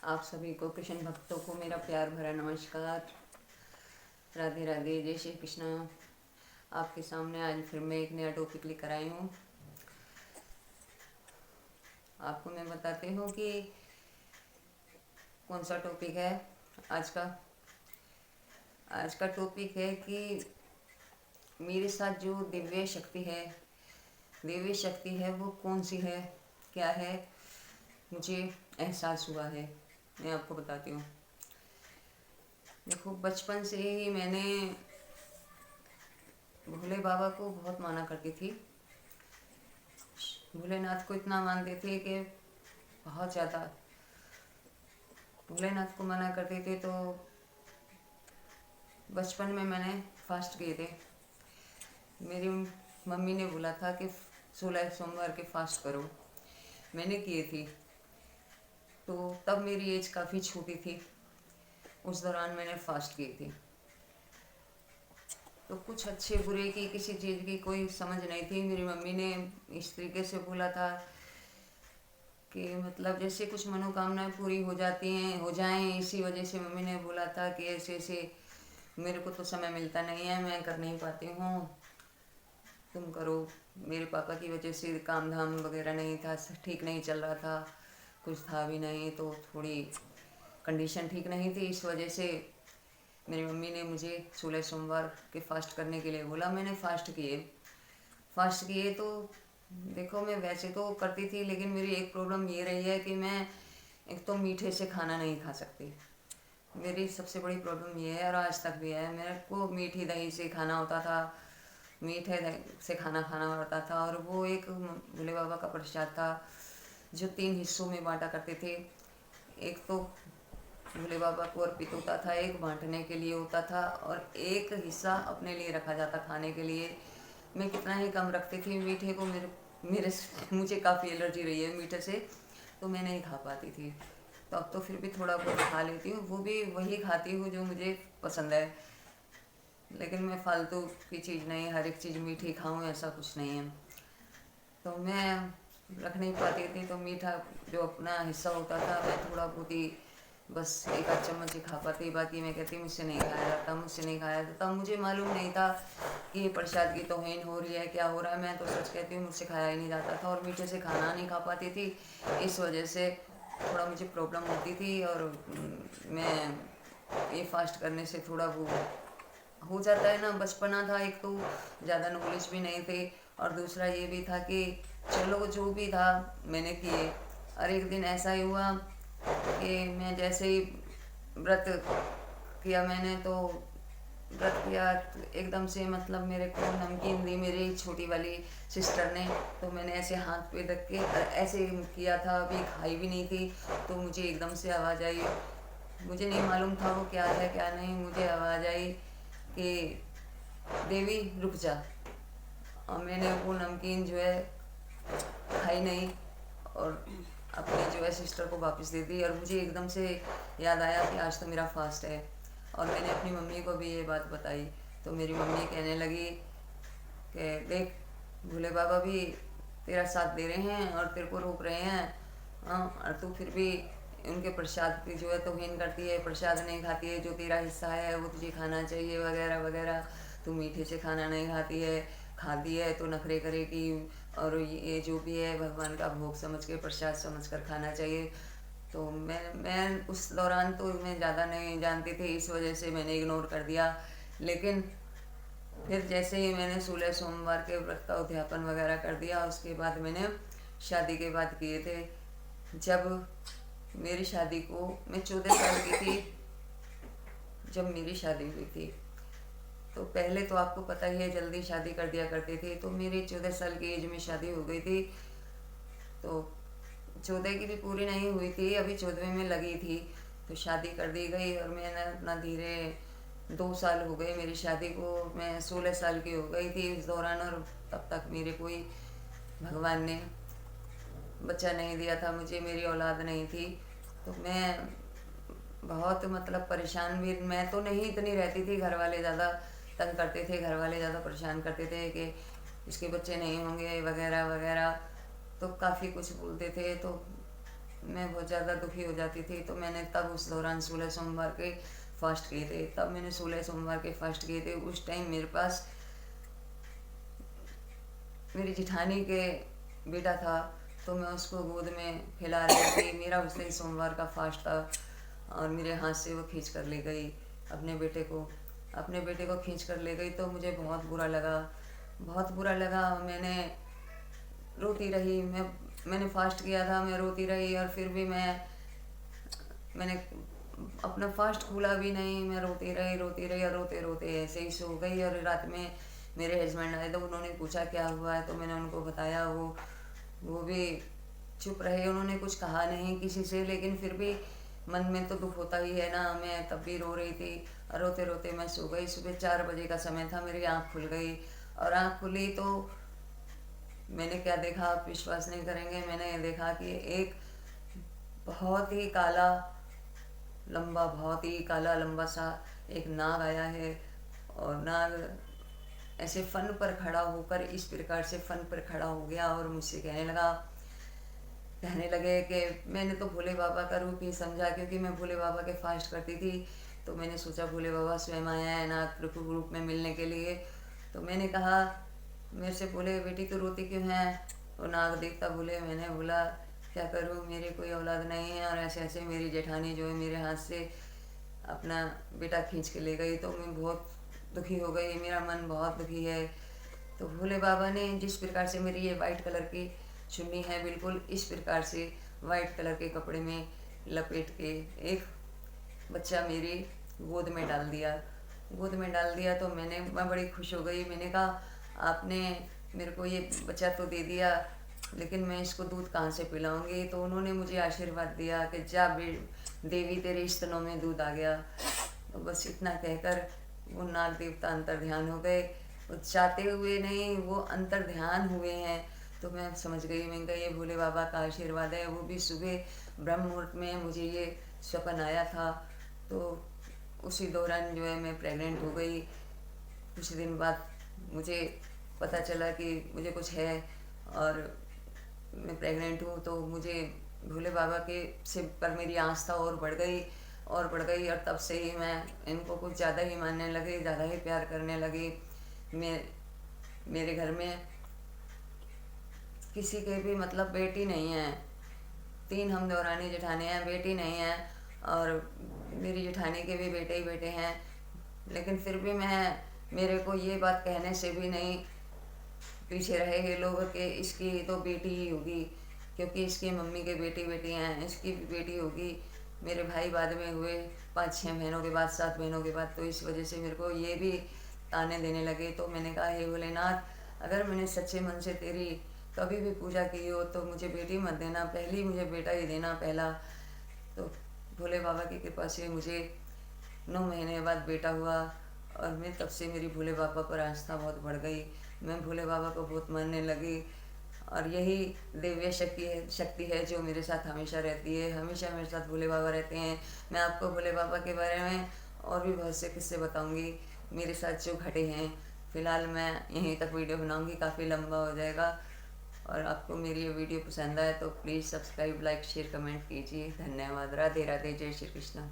आप सभी को, कृष्ण भक्तों को मेरा प्यार भरा नमस्कार। राधे राधे, जय श्री कृष्ण। आपके सामने आज फिर मैं एक नया टॉपिक लेकर आई हूँ। आपको मैं बताती हूँ कि कौन सा टॉपिक है आज का। आज का टॉपिक है कि मेरे साथ जो दिव्य शक्ति है वो कौन सी है, क्या है, मुझे एहसास हुआ है। मैं आपको बताती हूँ। देखो, बचपन से ही मैंने भोले बाबा को बहुत माना करती थी। भोलेनाथ को इतना मानते थे कि बहुत ज़्यादा। भोलेनाथ को माना करते थे तो बचपन में मैंने फास्ट किए थे। मेरी मम्मी ने बोला था कि 16 सोमवार के फास्ट करो। मैंने किए थी। तो तब मेरी एज काफ़ी छोटी थी। उस दौरान मैंने फास्ट किए थे। तो कुछ अच्छे बुरे की किसी चीज़ की कोई समझ नहीं थी। मेरी मम्मी ने इस तरीके से बोला था कि मतलब जैसे कुछ मनोकामनाएं पूरी हो जाती हैं, हो जाएं, इसी वजह से मम्मी ने बोला था कि ऐसे ऐसे मेरे को तो समय मिलता नहीं है, मैं कर नहीं पाती हूँ, तुम करो। मेरे पापा की वजह से काम धाम वगैरह नहीं था, ठीक नहीं चल रहा था, कुछ था भी नहीं, तो थोड़ी कंडीशन ठीक नहीं थी। इस वजह से मेरी मम्मी ने मुझे 16 सोमवार के फास्ट करने के लिए बोला। मैंने फास्ट किए तो देखो, मैं वैसे तो करती थी, लेकिन मेरी एक प्रॉब्लम ये रही है कि मैं एक तो मीठे से खाना नहीं खा सकती। मेरी सबसे बड़ी प्रॉब्लम ये है, और आज तक भी है। मेरे को मीठी दही से खाना होता था, मीठे दही से खाना खाना पड़ता था। और वो एक भोले बाबा का प्रसाद था जो 3 हिस्सों में बांटा करते थे। एक तो भोले बाबा को अर्पित होता था, एक बांटने के लिए होता था, और एक हिस्सा अपने लिए रखा जाता खाने के लिए। मैं कितना ही कम रखती थी मीठे को। मेरे मुझे काफ़ी एलर्जी रही है मीठे से, तो मैं नहीं खा पाती थी। तो अब तो फिर भी थोड़ा बहुत खा लेती हूँ, वो भी वही खाती हूँ जो मुझे पसंद है। लेकिन मैं फालतू की चीज़ नहीं, हर एक चीज़ मीठी खाऊँ ऐसा कुछ नहीं है। तो मैं रख नहीं पाती थी, तो मीठा जो अपना हिस्सा होता था मैं थोड़ा बहुत ही, बस एक आध चम्मच ही खा पाती। बाकी मैं कहती मुझसे नहीं खाया जाता, मुझसे नहीं खाया जाता। तब मुझे मालूम नहीं था कि ये प्रसाद की तौहीन हो रही है, क्या हो रहा है। मैं तो सच कहती हूँ, मुझसे खाया ही नहीं जाता था, और मीठे से खाना नहीं खा पाती थी। इस वजह से थोड़ा मुझे प्रॉब्लम होती थी। और मैं ये फास्ट करने से थोड़ा वो हो जाता है ना। बचपना था, एक तो ज़्यादा नॉलेज भी नहीं थी, और दूसरा ये भी था कि चलो जो भी था मैंने किए। और एक दिन ऐसा ही हुआ कि मैं जैसे ही व्रत किया मैंने, तो व्रत किया तो एकदम से मतलब मेरे को नमकीन दी मेरी छोटी वाली सिस्टर ने। तो मैंने ऐसे हाथ पे रख के ऐसे किया था, अभी खाई भी नहीं थी, तो मुझे एकदम से आवाज़ आई। मुझे नहीं मालूम था वो क्या है क्या नहीं। मुझे आवाज़ आई कि देवी रुक जा। और मैंने वो नमकीन जो है खाई नहीं, और अपने जो है सिस्टर को वापस दे दी। और मुझे एकदम से याद आया कि आज तो मेरा फास्ट है। और मैंने अपनी मम्मी को भी ये बात बताई। तो मेरी मम्मी कहने लगी कि देख, भोले बाबा भी तेरा साथ दे रहे हैं और तेरे को रोक रहे हैं, हाँ, और तू फिर भी उनके प्रसाद की जो है तौहीन करती है, प्रसाद नहीं खाती है, जो तेरा हिस्सा है वो तुझे खाना चाहिए वगैरह वगैरह। तू मीठे से खाना नहीं खाती है, खाती है तो नखरे करेगी। और ये जो भी है भगवान का भोग समझ के, प्रसाद समझ कर खाना चाहिए। तो मैं उस दौरान तो मैं ज़्यादा नहीं जानती थी, इस वजह से मैंने इग्नोर कर दिया। लेकिन फिर जैसे ही मैंने 16 सोमवार के व्रत का उद्यापन वगैरह कर दिया, उसके बाद मैंने शादी के बाद किए थे। जब मेरी शादी को, मैं 14 साल की थी जब मेरी शादी हुई थी। तो पहले तो आपको पता ही है, जल्दी शादी कर दिया करते थे। तो मेरी 14 साल की एज में शादी हो गई थी। तो 14 की भी पूरी नहीं हुई थी, अभी 14वें में लगी थी, तो शादी कर दी गई। और मैंने अपना धीरे 2 साल हो गए मेरी शादी को, मैं 16 साल की हो गई थी उस दौरान। और तब तक मेरे कोई, भगवान ने बच्चा नहीं दिया था मुझे, मेरी औलाद नहीं थी। तो मैं बहुत मतलब परेशान भी, मैं तो नहीं इतनी रहती थी, घर वाले ज़्यादा तंग करते थे, घर वाले ज़्यादा परेशान करते थे कि इसके बच्चे नहीं होंगे वगैरह वगैरह। तो काफ़ी कुछ बोलते थे। तो मैं बहुत ज़्यादा दुखी हो जाती थी। तो मैंने तब उस दौरान 16 सोमवार के फास्ट किए थे। तब मैंने 16 सोमवार के फास्ट किए थे। उस टाइम मेरे पास मेरी जिठानी के बेटा था, तो मैं उसको गोद में खिला रही थी। मेरा उस दिन सोमवार का फास्ट था और मेरे हाथ से वो खींच कर ले गई अपने बेटे को। अपने बेटे को खींच कर ले गई तो मुझे बहुत बुरा लगा, बहुत बुरा लगा। मैंने रोती रही। मैंने फास्ट किया था, मैं रोती रही और फिर भी मैंने अपना फास्ट खोला भी नहीं। मैं रोती रही और रोते रोते ऐसे ही सो गई। और रात में मेरे हस्बैंड आए तो उन्होंने पूछा क्या हुआ है, तो मैंने उनको बताया। वो भी चुप रहे, उन्होंने कुछ कहा नहीं किसी से। लेकिन फिर भी मन में तो दुख होता ही है ना। मैं तब भी रो रही थी और रोते रोते मैं सो गई। सुबह 4 बजे का समय था, मेरी आँख खुल गई। और आँख खुली तो मैंने क्या देखा, आप विश्वास नहीं करेंगे। मैंने देखा कि एक बहुत ही काला लंबा, बहुत ही काला लंबा सा एक नाग आया है। और नाग ऐसे फन पर खड़ा होकर इस प्रकार से फन पर खड़ा हो गया और मुझसे कहने लगे कि मैंने तो भोले बाबा का रूप ही समझा, क्योंकि मैं भोले बाबा के फास्ट करती थी। तो मैंने सोचा भोले बाबा स्वयं आया है नाग रूप में मिलने के लिए। तो मैंने कहा, मेरे से बोले बेटी तो रोती क्यों है। वो नाग देखता बोले, मैंने बोला क्या करूँ, मेरी कोई औलाद नहीं है और ऐसे ऐसे मेरी जेठानी जो है मेरे हाथ से अपना बेटा खींच के ले गई। तो मैं बहुत दुखी हो गई, मेरा मन बहुत दुखी है। तो भोले बाबा ने जिस प्रकार से मेरी ये वाइट कलर की चुन्नी है, बिल्कुल इस प्रकार से वाइट कलर के कपड़े में लपेट के एक बच्चा मेरी गोद में डाल दिया। गोद में डाल दिया तो मैं बड़ी खुश हो गई। मैंने कहा आपने मेरे को ये बच्चा तो दे दिया, लेकिन मैं इसको दूध कहाँ से पिलाऊंगी। तो उन्होंने मुझे आशीर्वाद दिया कि जा देवी तेरे स्तनों में दूध आ गया। तो बस इतना कहकर वो नाग देवता अंतर ध्यान हो गए। वो चाहते हुए नहीं, वो अंतर ध्यान हुए हैं। तो मैं समझ गई, मैं कहा ये भोले बाबा का आशीर्वाद है। वो भी सुबह ब्रह्म मुहूर्त में मुझे ये स्वप्न आया था। तो उसी दौरान जो है मैं प्रेग्नेंट हो गई। कुछ दिन बाद मुझे पता चला कि मुझे कुछ है और मैं प्रेग्नेंट हूँ। तो मुझे भोले बाबा के से पर मेरी आस्था और बढ़ गई और बढ़ गई। और तब से ही मैं इनको कुछ ज़्यादा ही मानने लगी, ज़्यादा ही प्यार करने लगी। मेरे घर में किसी के भी मतलब बेटी नहीं है। 3 हम देवरानी जेठानी हैं, बेटी नहीं है। और मेरी जेठानी के भी बेटे ही बेटे हैं। लेकिन फिर भी मेरे को ये बात कहने से भी नहीं पीछे रहे ये लोग कि इसकी तो बेटी ही होगी, क्योंकि इसकी मम्मी के बेटी बेटी हैं, इसकी भी बेटी होगी। मेरे भाई बाद में हुए 5-6 बहनों के बाद, 7 बहनों के बाद। तो इस वजह से मेरे को ये भी ताने देने लगे। तो मैंने कहा हे भोलेनाथ, अगर मैंने सच्चे मन से तेरी कभी भी पूजा की हो तो मुझे बेटी मत देना, पहली मुझे बेटा ही देना पहला। तो भोले बाबा की कृपा से मुझे 9 महीने बाद बेटा हुआ। और मैं तब से मेरी भोले बाबा पर आस्था बहुत बढ़ गई। मैं भोले बाबा को बहुत मानने लगी। और यही दिव्य शक्ति है जो मेरे साथ हमेशा रहती है। हमेशा मेरे साथ भोले बाबा रहते हैं। मैं आपको भोले बाबा के बारे में और भी बहुत से किस्से बताऊंगी मेरे साथ जो घटे हैं। फ़िलहाल मैं यहीं तक वीडियो बनाऊंगी, काफ़ी लंबा हो जाएगा। और आपको मेरी ये वीडियो पसंद आए तो please subscribe, like, share, comment कीजिए। धन्यवाद। राधे राधे, जय श्री कृष्ण।